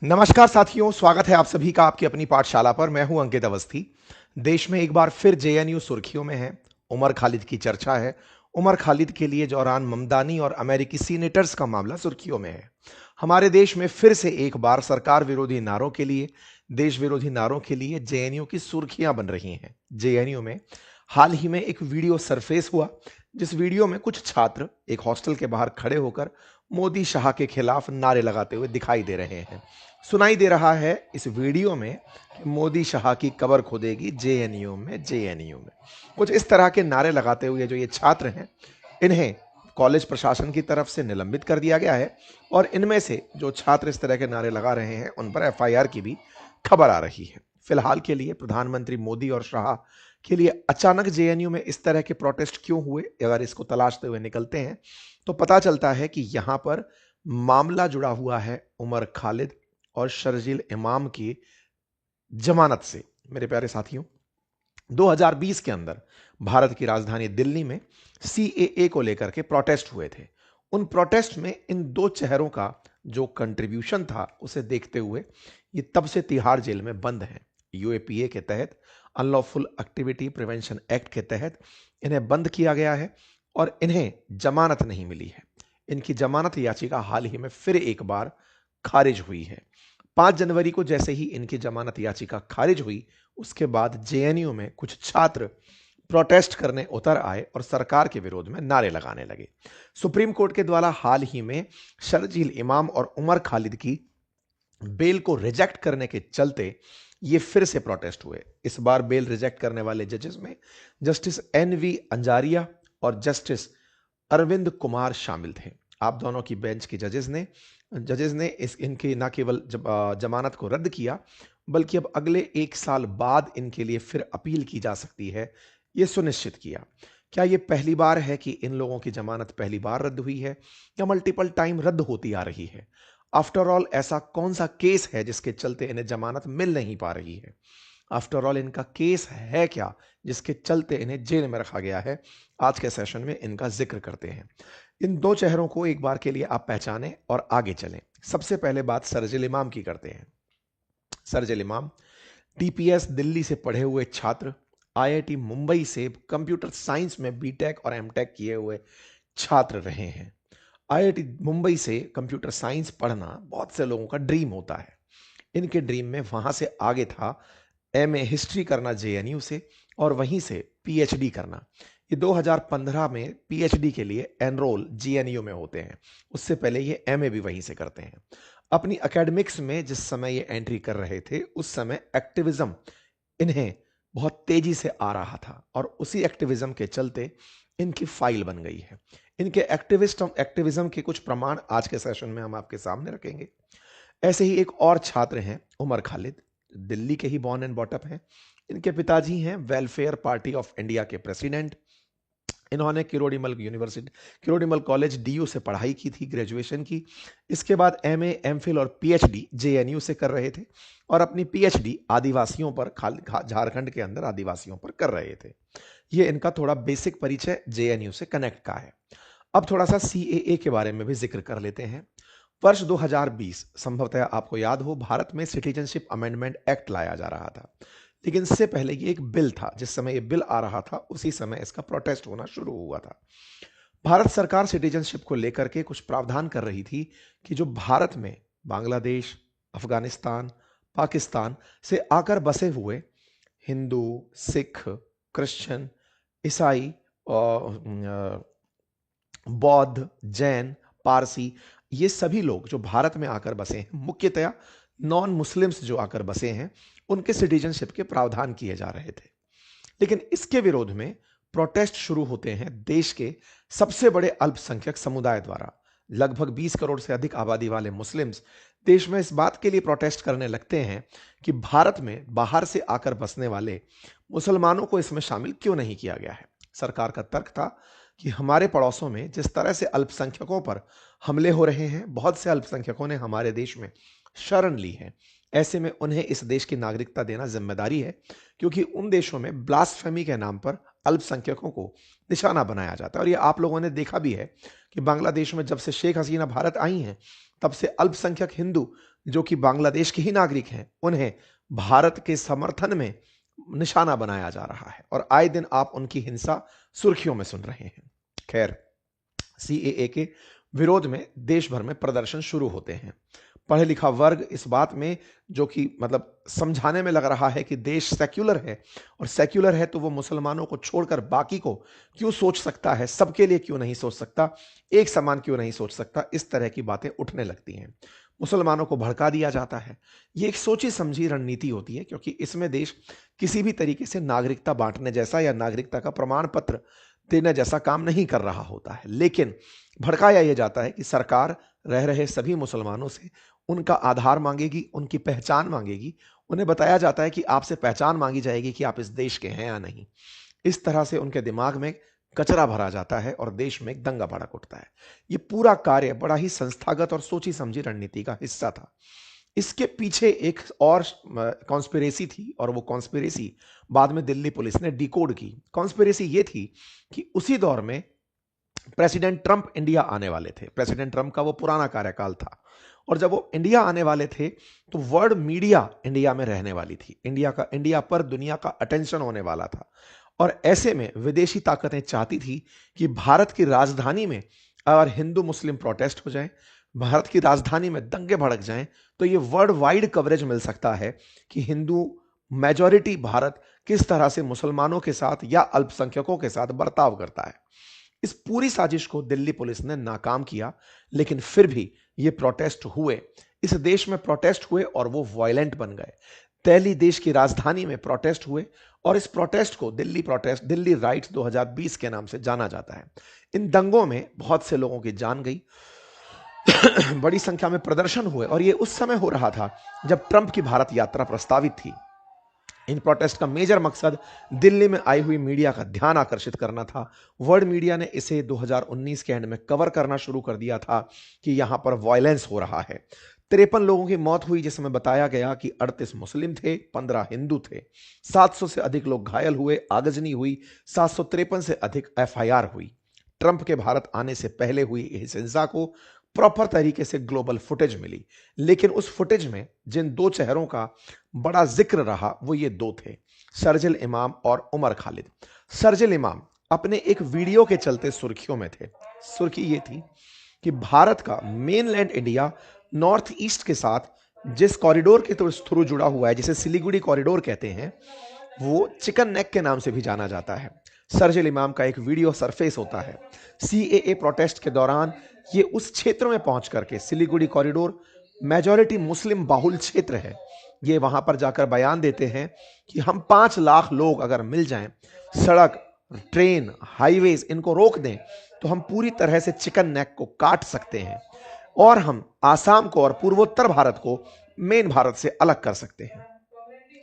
नमस्कार साथियों, स्वागत है आप सभी का आपकी अपनी पाठशाला पर। मैं हूं अंकित अवस्थी। देश में एक बार फिर जेएनयू सुर्खियों में है। उमर खालिद की चर्चा है। उमर खालिद के लिए दौरान ममदानी और अमेरिकी सीनेटर्स का मामला सुर्खियों में है। हमारे देश में फिर से एक बार सरकार विरोधी नारों के लिए, देश विरोधी नारों के लिए जेएनयू की सुर्खियां बन रही हैं। जेएनयू में हाल ही में एक वीडियो सरफेस हुआ, जिस वीडियो में कुछ छात्र एक हॉस्टल के बाहर खड़े होकर मोदी शाह के खिलाफ नारे लगाते हुए दिखाई दे रहे हैं। सुनाई दे रहा है इस वीडियो में कि मोदी शाह की कब्र खोदेगी जेएनयू में। कुछ इस तरह के नारे लगाते हुए जो ये छात्र हैं, इन्हें कॉलेज प्रशासन की तरफ से निलंबित कर दिया गया है और इनमें से जो छात्र इस तरह के नारे लगा रहे हैं उन पर एफआईआर की भी खबर आ रही है। फिलहाल के लिए प्रधानमंत्री मोदी और शाह के लिए अचानक जेएनयू में इस तरह के प्रोटेस्ट क्यों हुए, अगर इसको तलाशते हुए निकलते हैं तो पता चलता है कि यहां पर मामला जुड़ा हुआ है उमर खालिद और शर्जील इमाम की जमानत से। मेरे प्यारे साथियों, 2020 के अंदर भारत की राजधानी दिल्ली में सीएए को लेकर के प्रोटेस्ट हुए थे। उन प्रोटेस्ट में इन दो चेहरों का जो कंट्रीब्यूशन था, उसे देखते हुए ये तब से तिहाड़ जेल में बंद हैं। यूएपीए के तहत, अनलॉफुल एक्टिविटी प्रिवेंशन एक्ट के तहत इन्हें बंद किया गया है और इन्हें जमानत नहीं मिली है। इनकी जमानत याचिका हाल ही में फिर एक बार खारिज हुई है। 5 जनवरी को जैसे ही इनकी जमानत याचिका खारिज हुई, उसके बाद जेएनयू में कुछ छात्र प्रोटेस्ट करने उतर आए और सरकार के विरोध में नारे लगाने लगे। सुप्रीम कोर्ट के द्वारा हाल ही में शर्जील इमाम और उमर खालिद की बेल को रिजेक्ट करने के चलते ये फिर से प्रोटेस्ट हुए। इस बार बेल रिजेक्ट करने वाले जजेस में जस्टिस एनवी अंजारिया और जस्टिस अरविंद कुमार शामिल थे। आप दोनों की बेंच के जजेस ने इनकी न केवल जमानत को रद्द किया, बल्कि अब अगले 1 साल बाद इनके लिए फिर अपील की जा सकती है, यह सुनिश्चित किया। क्या यह पहली बार है कि इन लोगों की जमानत पहली बार रद्द हुई है या मल्टीपल टाइम रद्द होती आ रही है? आफ्टर ऑल ऐसा कौन सा केस है जिसके चलते इन्हें जमानत मिल नहीं पा रही है? आफ्टर ऑल इनका केस है क्या जिसके चलते इन्हें जेल में रखा गया है? आज के सेशन में इनका जिक्र करते हैं। इन दो चेहरों को एक बार के लिए आप पहचानें और आगे चलें। सबसे पहले बात शर्जील इमाम की करते हैं। शर्जील इमाम टीपीएस दिल्ली से पढ़े हुए छात्र, आईआईटी मुंबई से कंप्यूटर साइंस में बीटेक और एमटेक किए हुए छात्र रहे हैं। आईआईटी मुंबई से कंप्यूटर साइंस पढ़ना बहुत से लोगों का ड्रीम होता है। इनके ड्रीम में वहां से आगे था एमए हिस्ट्री करना जेएनयू से और वहीं से पीएचडी करना। ये 2015 में पीएचडी के लिए एनरोल जेएनयू में होते हैं। उससे पहले ये एमए भी वहीं से करते हैं। अपनी एकेडमिक्स में जिस समय ये एंट्री कर रहे थे, उस समय एक्टिविज्म इन्हें बहुत तेजी से आ रहा था और उसी एक्टिविज्म के चलते इनकी फाइल बन गई है। इनके एक्टिविज्म के कुछ प्रमाण आज के सेशन में हम आपके सामने रखेंगे। ऐसे ही एक और छात्र हैं उमर खालिद, दिल्ली के ही बॉर्न एंड बॉटअप हैं। इनके पिताजी हैं वेलफेयर पार्टी ऑफ इंडिया के प्रेसिडेंट। इन्होंने किरोड़ीमल कॉलेज डीयू से पढ़ाई की थी, ग्रेजुएशन की। इसके बाद एमए, एमफिल और पीएचडी जेएनयू से कर रहे थे और अपनी पीएचडी आदिवासियों पर, झारखंड के अंदर आदिवासियों पर कर रहे थे। ये इनका थोड़ा बेसिक परिचय जेएनयू से कनेक्ट का है। अब थोड़ा सा सीएए के बारे में भी जिक्र कर लेते हैं। वर्ष 2020, संभवतः आपको याद हो, भारत में सिटीजनशिप अमेंडमेंट एक्ट लाया जा रहा था। लेकिन इससे पहले ये एक बिल था। जिस समय ये बिल आ रहा था उसी समय इसका प्रोटेस्ट होना शुरू हुआ था। भारत सरकार सिटीजनशिप को लेकर के कुछ प्रावधान कर रही थी कि जो भारत में बांग्लादेश, अफगानिस्तान, पाकिस्तान से आकर बसे हुए हिंदू, सिख, क्रिश्चियन, ईसाई, बौद्ध, जैन, पारसी, ये सभी लोग जो भारत में आकर बसे हैं, मुख्यतया नॉन मुस्लिम्स जो आकर बसे हैं, उनके सिटीजनशिप के प्रावधान किए जा रहे थे। लेकिन इसके विरोध में प्रोटेस्ट शुरू होते हैं देश के सबसे बड़े अल्पसंख्यक समुदाय द्वारा। लगभग 20 करोड़ से अधिक आबादी वाले मुस्लिम्स देश में इस बात के लिए प्रोटेस्ट करने लगते हैं कि भारत में बाहर से आकर बसने वाले मुसलमानों को इसमें शामिल क्यों नहीं किया गया है। सरकार का तर्क था कि हमारे पड़ोसों में जिस तरह से अल्पसंख्यकों पर हमले हो रहे हैं, बहुत से अल्पसंख्यकों ने हमारे देश में शरण ली है। ऐसे में उन्हें इस देश की नागरिकता देना जिम्मेदारी है, क्योंकि उन देशों में ब्लास्फेमी के नाम पर अल्पसंख्यकों को निशाना बनाया जाता है। और ये आप लोगों ने देखा भी है कि बांग्लादेश में जब से शेख हसीना भारत आई हैं, तब से अल्पसंख्यक हिंदू जो कि बांग्लादेश के ही नागरिक हैं, उन्हें भारत के समर्थन में निशाना बनाया जा रहा है और आए दिन आप उनकी हिंसा सुर्खियों में सुन रहे हैं। खैर, सीएए के विरोध में देश भर में प्रदर्शन शुरू होते हैं। पढ़े लिखा वर्ग इस बात में जो कि मतलब समझाने में लग रहा है कि देश सेक्युलर है और सेक्युलर है तो वो मुसलमानों को छोड़कर बाकी को क्यों सोच सकता है, सबके लिए क्यों नहीं सोच सकता, एक समान क्यों नहीं सोच सकता, इस तरह की बातें उठने लगती हैं। मुसलमानों को भड़का दिया जाता है। ये एक सोची समझी रणनीति होती है क्योंकि इसमें देश किसी भी तरीके से नागरिकता बांटने जैसा या नागरिकता का प्रमाण पत्र देने जैसा काम नहीं कर रहा होता है, लेकिन भड़काया यह जाता है कि सरकार रह रहे सभी मुसलमानों से उनका आधार मांगेगी, उनकी पहचान मांगेगी। उन्हें बताया जाता है कि आपसे पहचान मांगी जाएगी कि आप इस देश के हैं या नहीं। इस तरह से उनके दिमाग में कचरा भरा जाता है और देश में एक दंगा भड़क उठता है। ये पूरा कार्य बड़ा ही संस्थागत और सोची समझी रणनीति का हिस्सा था। इसके पीछे एक और कॉन्स्पिरेसी थी और वो कॉन्स्पिरेसी बाद में दिल्ली पुलिस ने डिकोड की। कॉन्स्पिरेसी ये थी कि उसी दौर में प्रेसिडेंट ट्रंप इंडिया आने वाले थे। प्रेसिडेंट ट्रंप का वो पुराना कार्यकाल था और जब वो इंडिया आने वाले थे तो वर्ल्ड मीडिया इंडिया में रहने वाली थी। इंडिया पर दुनिया का अटेंशन होने वाला था और ऐसे में विदेशी ताकतें चाहती थी कि भारत की राजधानी में अगर हिंदू मुस्लिम प्रोटेस्ट हो जाए, भारत की राजधानी में दंगे भड़क जाएं, तो ये वर्ल्ड वाइड कवरेज मिल सकता है कि हिंदू मेजॉरिटी भारत किस तरह से मुसलमानों के साथ या अल्पसंख्यकों के साथ बर्ताव करता है। इस पूरी साजिश को दिल्ली पुलिस ने नाकाम किया, लेकिन फिर भी ये प्रोटेस्ट हुए, इस देश में प्रोटेस्ट हुए और वो वायलेंट बन गए। दिल्ली देश की राजधानी में प्रोटेस्ट हुए और इस प्रोटेस्ट को दिल्ली राइट्स 2020 के नाम से जाना जाता है। इन दंगों में बहुत से लोगों की जान गई, बड़ी संख्या में प्रदर्शन हुए और ये उस समय हो रहा था जब ट्रंप की भारत यात्रा प्रस्तावित थी। इन प्रोटेस्ट का मेजर मकसद दिल्ली में आई हुई मीडिया का ध्यान आकर्षित करना था। वर्ल्ड मीडिया ने इसे 2019 के एंड में कवर करना शुरू कर दिया था कि यहां पर वायलेंस हो रहा है। 53 लोगों की मौत हुई, जिसमें बताया गया कि 38 मुस्लिम थे, 15 हिंदू थे। 700 से अधिक लोग घायल हुए, आगजनी हुई, 753 से अधिक एफआईआर हुई। ट्रंप के भारत आने से पहले हुई इस हिंसा को प्रॉपर तरीके से ग्लोबल फुटेज मिली, लेकिन उस फुटेज में जिन दो चेहरों का बड़ा जिक्र रहा वो ये दो थे, शरजील इमाम और उमर खालिद। शरजील इमाम अपने एक वीडियो के चलते सुर्खियों में थे। सुर्खी ये थी कि भारत का मेनलैंड इंडिया नॉर्थ ईस्ट के साथ जिस कॉरिडोर के थ्रू जुड़ा हुआ है, जिसे सिलीगुड़ी कॉरिडोर कहते हैं, वो चिकन नेक के नाम से भी जाना जाता है। शरजील इमाम का एक वीडियो सरफेस होता है। सीएए प्रोटेस्ट के दौरान ये उस क्षेत्र में पहुंच करके, सिलीगुड़ी कॉरिडोर मेजॉरिटी मुस्लिम बाहुल क्षेत्र है, ये वहां पर जाकर बयान देते हैं कि हम 5 लाख लोग अगर मिल जाएं, सड़क, ट्रेन, हाईवेज इनको रोक दें तो हम पूरी तरह से चिकन नेक को काट सकते हैं और हम आसाम को और पूर्वोत्तर भारत को मेन भारत से अलग कर सकते हैं।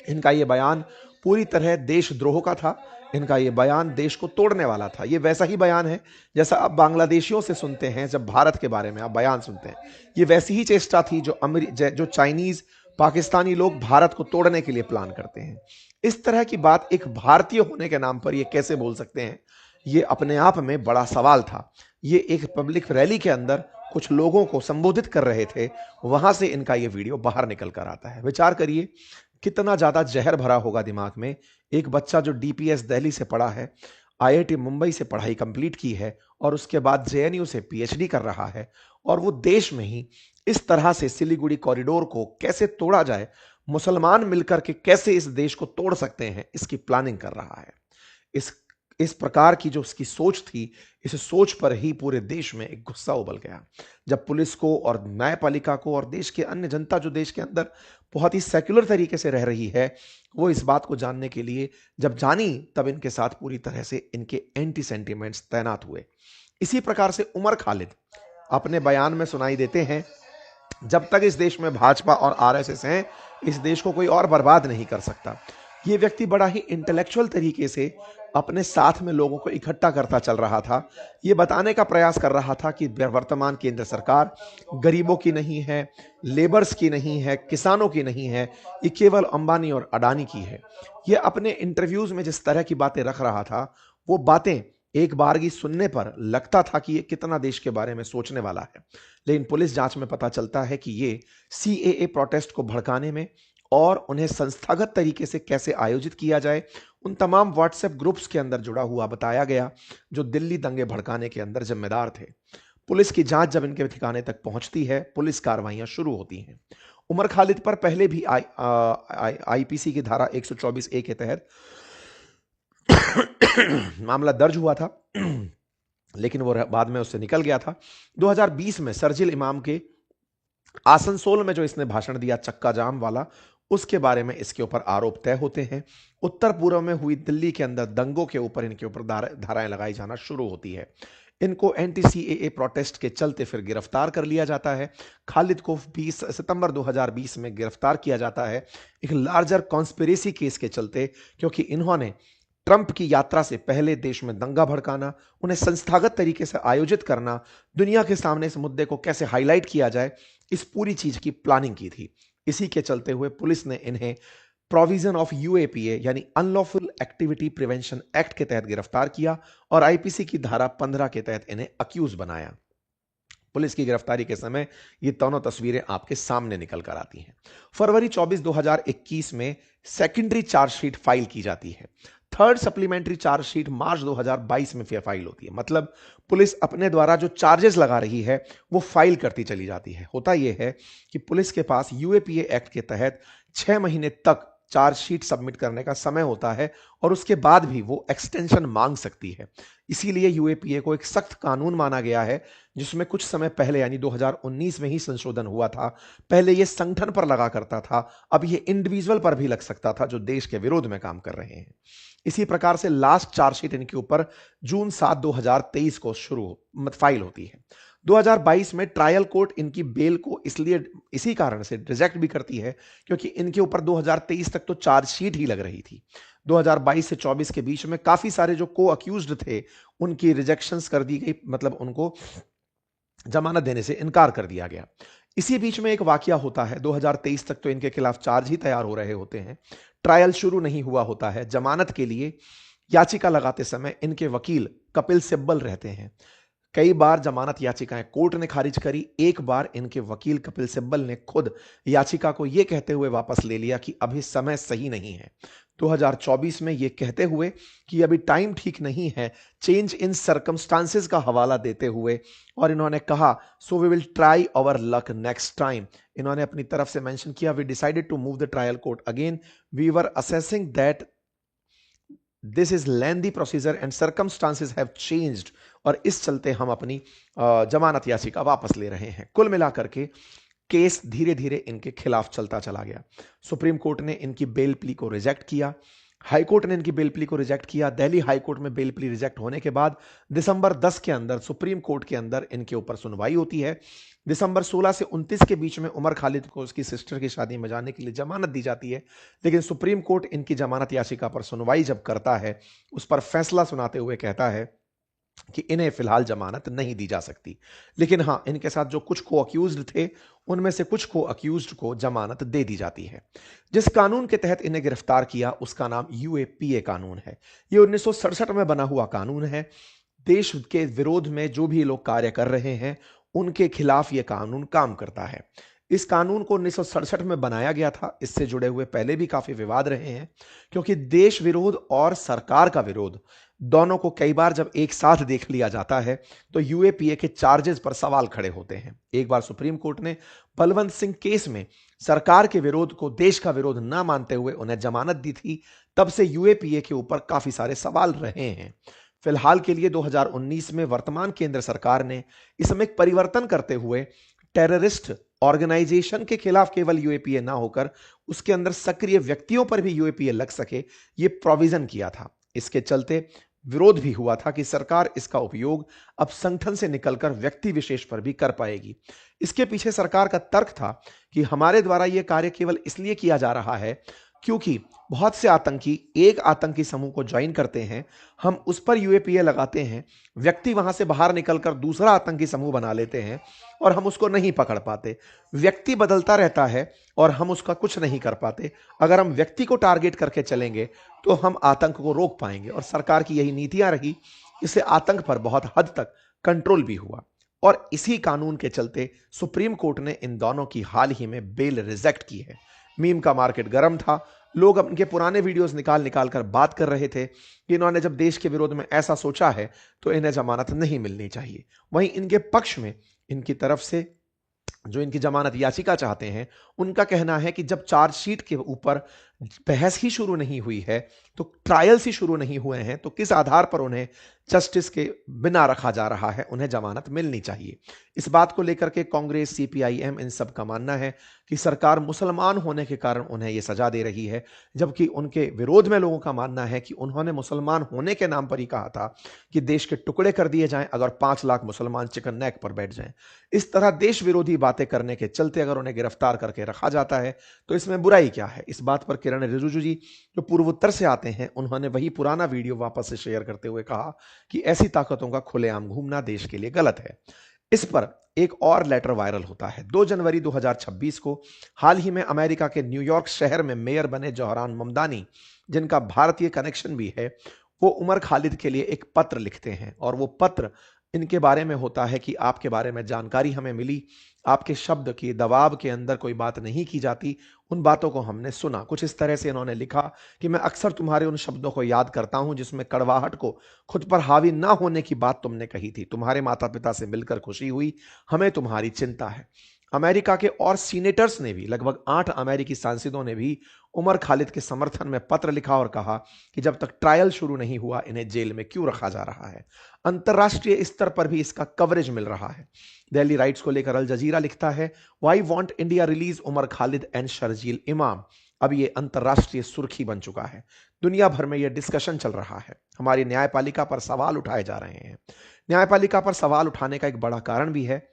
इनका यह बयान पूरी तरह देशद्रोह का था। इनका यह बयान देश को तोड़ने वाला था। यह वैसा ही बयान है जैसा आप बांग्लादेशियों से सुनते हैं जब भारत के बारे में आप बयान सुनते हैं। यह वैसी ही चेष्टा थी जो चाइनीज, पाकिस्तानी लोग भारत को तोड़ने के लिए प्लान करते हैं। इस तरह की बात एक भारतीय होने के नाम पर यह कैसे बोल सकते हैं, यह अपने आप में बड़ा सवाल था। ये एक पब्लिक रैली के अंदर कुछ लोगों को संबोधित कर रहे थे, वहां से इनका यह वीडियो बाहर निकल कर आता है। विचार करिए कितना ज्यादा जहर भरा होगा दिमाग में। एक बच्चा जो डीपीएस दिल्ली से पढ़ा है, आईआईटी मुंबई से पढ़ाई कंप्लीट की है और उसके बाद जेएनयू से पीएचडी कर रहा है, और वो देश में ही इस तरह से सिलीगुड़ी कॉरिडोर को कैसे तोड़ा जाए, मुसलमान मिलकर के कैसे इस देश को तोड़ सकते हैं, इसकी प्लानिंग कर रहा है। इस प्रकार की जो उसकी सोच थी, इस सोच पर ही पूरे देश में एक गुस्सा उबल गया। जब पुलिस को और न्यायपालिका को और देश के अन्य जनता जो देश के अंदर बहुत ही सेक्युलर तरीके से रह रही है, वो इस बात को जानने के लिए जब जानी, तब इनके साथ पूरी तरह से इनके एंटी सेंटिमेंट्स तैनात हुए। इसी प्रकार से उमर खालिद अपने बयान में सुनाई देते हैं, जब तक इस देश में भाजपा और आरएसएस हैं, इस देश को कोई और बर्बाद नहीं कर सकता। ये व्यक्ति बड़ा ही इंटेलेक्चुअल तरीके से अपने साथ में लोगों को इकट्ठा करता चल रहा था। ये बताने का प्रयास कर रहा था कि वर्तमान केंद्र सरकार गरीबों की नहीं है, लेबर्स की नहीं है, किसानों की नहीं है, ये केवल अंबानी और अडानी की है। ये अपने इंटरव्यूज में जिस तरह की बातें रख रहा था, वो बातें एक बारगी सुनने पर लगता था कि ये कितना देश के बारे में सोचने वाला है, लेकिन पुलिस जांच में पता चलता है कि ये सीएए प्रोटेस्ट को भड़काने में और उन्हें संस्थागत तरीके से कैसे आयोजित किया जाए, उन तमाम व्हाट्सएप ग्रुप्स के अंदर जुड़ा हुआ बताया गया जो दिल्ली दंगे भड़काने के अंदर जिम्मेदार थे। पुलिस की जांच जब इनके ठिकाने तक पहुंचती है, पुलिस कार्रवाइयां शुरू होती हैं। उमर खालिद पर पहले भी आईपीसी की धारा 124 ए के तहत मामला दर्ज हुआ था, लेकिन वो बाद में उससे निकल गया था। 2020 में शर्जिल इमाम के आसनसोल में जो इसने भाषण दिया चक्का जाम वाला, उसके बारे में इसके ऊपर आरोप तय होते हैं। उत्तर पूर्व में हुई दिल्ली के अंदर दंगों के ऊपर इनके ऊपर धाराएं लगाई जाना शुरू होती है। इनको एंटी सीएए प्रोटेस्ट के चलते फिर गिरफ्तार कर लिया जाता है। खालिद को 20 सितंबर 2020 में गिरफ्तार किया जाता है एक लार्जर कॉन्स्पिरेसी केस के चलते, क्योंकि इन्होंने ट्रंप की यात्रा से पहले देश में दंगा भड़काना, उन्हें संस्थागत तरीके से आयोजित करना, दुनिया के सामने इस मुद्दे को कैसे हाईलाइट किया जाए, इस पूरी चीज की प्लानिंग की थी। इसी के चलते हुए पुलिस ने इन्हें प्रोविजन ऑफ यूएपीए यानी अनलॉफुल एक्टिविटी प्रिवेंशन एक्ट के तहत गिरफ्तार किया और आईपीसी की धारा 15 के तहत इन्हें अक्यूज बनाया। पुलिस की गिरफ्तारी के समय ये दोनों तस्वीरें आपके सामने निकल कर आती हैं। फरवरी 24 2021 में सेकेंडरी चार्जशीट फाइल की जाती है। थर्ड सप्लीमेंट्री चार्जशीट मार्च 2022 में फिर फाइल होती है। मतलब पुलिस अपने द्वारा जो चार्जेस लगा रही है वो फाइल करती चली जाती है। होता यह है कि पुलिस के पास यूएपीए एक्ट के तहत 6 महीने तक चार्जशीट सबमिट करने का समय होता है और उसके बाद भी वो एक्सटेंशन मांग सकती है। इसीलिए यूएपीए को एक सख्त कानून माना गया है, जिसमें कुछ समय पहले यानी 2019 में ही संशोधन हुआ था। पहले ये संगठन पर लगा करता था, अब ये इंडिविजुअल पर भी लग सकता था जो देश के विरोध में काम कर रहे हैं। इसी प्रकार से लास्ट चार्जशीट इनके ऊपर जून 7 2023 को फाइल होती है। 2022 में ट्रायल कोर्ट इनकी बेल को इसी कारण से रिजेक्ट भी करती है, क्योंकि इनके ऊपर 2023 तक तो चार्जशीट ही लग रही थी। 2022 से 24 के बीच में काफी सारे जो को अक्यूज्ड थे उनकी रिजेक्शंस कर दी गई, मतलब उनको जमानत देने से इनकार कर दिया गया। इसी बीच में एक वाकया होता है। 2023 तक तो इनके खिलाफ चार्ज ही तैयार हो रहे होते हैं, ट्रायल शुरू नहीं हुआ होता है। जमानत के लिए याचिका लगाते समय इनके वकील कपिल सिब्बल रहते हैं। कई बार जमानत याचिकाएं कोर्ट ने खारिज करी। एक बार इनके वकील कपिल सिब्बल ने खुद याचिका को यह कहते हुए वापस ले लिया कि अभी समय सही नहीं है। 2024 में यह कहते हुए कि अभी टाइम ठीक नहीं है, चेंज इन सर्कमस्टांसेस का हवाला देते हुए, और इन्होंने कहा so we will try our luck next time. इन्होंने अपनी तरफ से मेंशन किया we decided to move the trial court again, we were assessing that this is lengthy procedure and circumstances have changed, और इस चलते हम अपनी जमानत याचिका वापस ले रहे हैं। कुल मिलाकर के केस धीरे धीरे इनके खिलाफ चलता चला गया। सुप्रीम कोर्ट ने इनकी बेल प्ली को रिजेक्ट किया, हाई कोर्ट ने इनकी बेल प्ली को रिजेक्ट किया। दिल्ली हाई कोर्ट में बेल प्ली रिजेक्ट होने के बाद दिसंबर 10 के अंदर सुप्रीम कोर्ट के अंदर इनके ऊपर सुनवाई होती है। दिसंबर 16 से 29 के बीच में उमर खालिद को उसकी सिस्टर की शादी में जाने के लिए जमानत दी जाती है, लेकिन सुप्रीम कोर्ट इनकी जमानत याचिका पर सुनवाई जब करता है, उस पर फैसला सुनाते हुए कहता है कि इन्हें फिलहाल जमानत नहीं दी जा सकती। लेकिन हां, इनके साथ जो कुछ को अक्यूज्ड थे उनमें से कुछ को अक्यूज्ड को जमानत दे दी जाती है। जिस कानून के तहत इन्हें गिरफ्तार किया उसका नाम यूएपीए कानून है। यह 1967 में बना हुआ कानून है। देश के विरोध में जो भी लोग कार्य कर रहे हैं उनके खिलाफ यह कानून काम करता है। इस कानून को 1967 में बनाया गया था। इससे जुड़े हुए पहले भी काफी विवाद रहे हैं, क्योंकि देश विरोध और सरकार का विरोध दोनों को कई बार जब एक साथ देख लिया जाता है तो यूएपीए के चार्जेस पर सवाल खड़े होते हैं। एक बार सुप्रीम कोर्ट ने बलवंत सिंह केस में सरकार के विरोध को देश का विरोध न मानते हुए उन्हें जमानत दी थी। तब से यूएपीए के ऊपर काफी सारे सवाल रहे हैं। फिलहाल के लिए 2019 में वर्तमान केंद्र सरकार ने इसमें एक परिवर्तन करते हुए टेररिस्ट ऑर्गेनाइजेशन के खिलाफ केवल यूएपीए ना होकर उसके अंदर सक्रिय व्यक्तियों पर भी यूएपीए लग सके, यह प्रोविजन किया था। इसके चलते विरोध भी हुआ था कि सरकार इसका उपयोग अब संगठन से निकलकर व्यक्ति विशेष पर भी कर पाएगी। इसके पीछे सरकार का तर्क था कि हमारे द्वारा यह कार्य केवल इसलिए किया जा रहा है क्योंकि बहुत से आतंकी एक आतंकी समूह को ज्वाइन करते हैं, हम उस पर यूएपीए लगाते हैं, व्यक्ति वहां से बाहर निकलकर दूसरा आतंकी समूह बना लेते हैं और हम उसको नहीं पकड़ पाते। व्यक्ति बदलता रहता है और हम उसका कुछ नहीं कर पाते। अगर हम व्यक्ति को टारगेट करके चलेंगे तो हम आतंक को रोक पाएंगे, और सरकार की यही नीतियां रही इससे आतंक पर बहुत हद तक कंट्रोल भी हुआ और इसी कानून के चलते सुप्रीम कोर्ट ने इन दोनों की हाल ही में बेल रिजेक्ट की है। मीम का मार्केट गर्म था, लोग उनके पुराने वीडियोस निकाल निकाल कर बात कर रहे थे कि इन्होंने जब देश के विरोध में ऐसा सोचा है तो इन्हें जमानत नहीं मिलनी चाहिए। वहीं इनके पक्ष में इनकी तरफ से जो इनकी जमानत याचिका चाहते हैं, उनका कहना है कि जब चार्जशीट के ऊपर बहस ही शुरू नहीं हुई है, तो ट्रायल्स ही शुरू नहीं हुए हैं, तो किस आधार पर उन्हें जस्टिस के बिना रखा जा रहा है, उन्हें जमानत मिलनी चाहिए। इस बात को लेकर के कांग्रेस, सीपीआईएम इन सब का मानना है कि सरकार मुसलमान होने के कारण उन्हें यह सजा दे रही है, जबकि उनके विरोध में लोगों का मानना है कि उन्होंने मुसलमान होने के नाम पर ही कहा था कि देश के टुकड़े कर दिए जाएं अगर 5 लाख मुसलमान चिकन नेक पर बैठ जाएं। इस तरह देश विरोधी बातें करने के चलते अगर उन्हें गिरफ्तार करके रखा जाता है तो इसमें बुराई क्या है। इस बात पर किरण रिजिजू जी जो पूर्वोत्तर से आते हैं, उन्होंने वही पुराना वीडियो वापस से शेयर करते हुए कहा कि ऐसी ताकतों का खुलेआम घूमना देश के लिए गलत है। इस पर एक और लेटर वायरल होता है। 2 जनवरी 2026 को हाल ही में अमेरिका के न्यूयॉर्क शहर में मेयर बने जोहरान ममदानी, जिनका भारतीय कनेक्शन भी है, वो उमर खालिद के लिए एक पत्र लिखते हैं और वो पत्र इनके बारे में होता है कि आपके बारे में जानकारी हमें मिली, आपके शब्द की दबाव के अंदर कोई बात नहीं की जाती, उन बातों को हमने सुना। कुछ इस तरह से इन्होंने लिखा कि मैं अक्सर तुम्हारे उन शब्दों को याद करता हूं जिसमें कड़वाहट को खुद पर हावी ना होने की बात तुमने कही थी। तुम्हारे माता पिता से मिलकर खुशी हुई, हमें तुम्हारी चिंता है। अमेरिका के और सीनेटर्स ने भी, लगभग 8 अमेरिकी सांसदों ने भी उमर खालिद के समर्थन में पत्र लिखा और कहा कि जब तक ट्रायल शुरू नहीं हुआ इन्हें जेल में क्यों रखा जा रहा है। अंतर्राष्ट्रीय स्तर पर भी इसका कवरेज मिल रहा है। दिल्ली राइट्स को लेकर अल जजीरा लिखता है, why want India release Umar Khalid and Sharjeel Imam. अब ये अंतर्राष्ट्रीय सुर्खी बन चुका है, दुनिया भर में यह डिस्कशन चल रहा है। हमारी न्यायपालिका पर सवाल उठाए जा रहे हैं। न्यायपालिका पर सवाल उठाने का एक बड़ा कारण भी है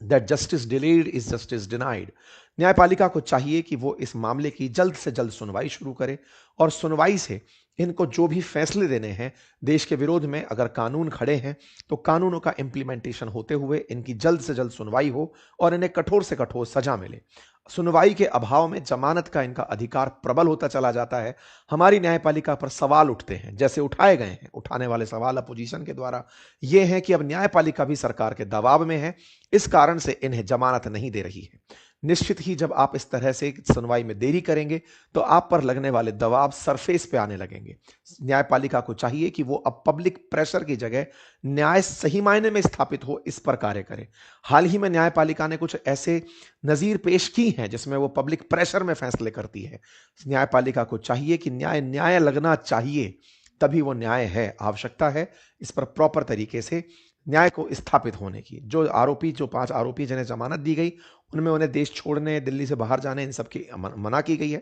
that justice delayed is justice denied. न्यायपालिका को चाहिए कि वो इस मामले की जल्द से जल्द सुनवाई शुरू करे और सुनवाई से इनको जो भी फैसले देने हैं, देश के विरोध में अगर कानून खड़े हैं तो कानूनों का इंप्लीमेंटेशन होते हुए इनकी जल्द से जल्द सुनवाई हो और इन्हें कठोर से कठोर सजा मिले। सुनवाई के अभाव में जमानत का इनका अधिकार प्रबल होता चला जाता है। हमारी न्यायपालिका पर सवाल उठते हैं, जैसे उठाए गए हैं। उठाने वाले सवाल अपोजिशन के द्वारा ये हैं कि अब न्यायपालिका भी सरकार के दबाव में है, इस कारण से इन्हें जमानत नहीं दे रही है। निश्चित ही जब आप इस तरह से सुनवाई में देरी करेंगे तो आप पर लगने वाले दबाव सरफेस पे आने लगेंगे। न्यायपालिका को चाहिए कि वो अब पब्लिक प्रेशर की जगह न्याय सही मायने में स्थापित हो, इस पर कार्य करे। हाल ही में न्यायपालिका ने कुछ ऐसे नजीर पेश की हैं जिसमें वो पब्लिक प्रेशर में फैसले करती है। न्यायपालिका को चाहिए कि न्याय न्याय लगना चाहिए, तभी वो न्याय है। आवश्यकता है इस पर प्रॉपर तरीके से न्याय को स्थापित होने की। जो 5 आरोपी जिन्हें जमानत दी गई, उनमें उन्हें देश छोड़ने, दिल्ली से बाहर जाने, इन सब की मना की गई है।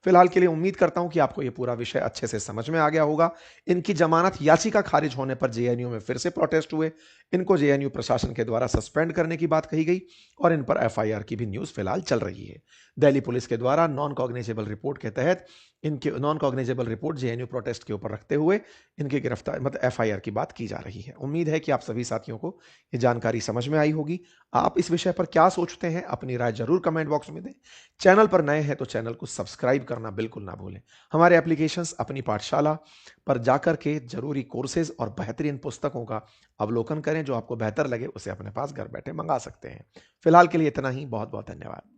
फिलहाल के लिए उम्मीद करता हूं कि आपको यह पूरा विषय अच्छे से समझ में आ गया होगा। इनकी जमानत याचिका खारिज होने पर जेएनयू में फिर से प्रोटेस्ट हुए। इनको जेएनयू प्रशासन के द्वारा सस्पेंड करने की बात कही गई और इन पर एफआईआर की भी न्यूज फिलहाल चल रही है। दिल्ली पुलिस के द्वारा नॉन कॉग्निजेबल रिपोर्ट के तहत इनके non cognizable report JNU protest के ऊपर रखते हुए इनकी गिरफ्तार एफआईआर की बात की जा रही है। उम्मीद है कि आप सभी साथियों को ये जानकारी समझ में आई होगी। आप इस विषय पर क्या सोचते हैं, अपनी राय जरूर कमेंट बॉक्स में दें। चैनल पर नए हैं तो चैनल को सब्सक्राइब करना बिल्कुल ना भूलें। हमारे एप्लीकेशंस अपनी पाठशाला पर जाकर के जरूरी कोर्सेज और बेहतरीन पुस्तकों का अवलोकन करें। जो आपको बेहतर लगे उसे अपने पास घर बैठे मंगा सकते हैं। फिलहाल के लिए इतना ही। बहुत बहुत धन्यवाद।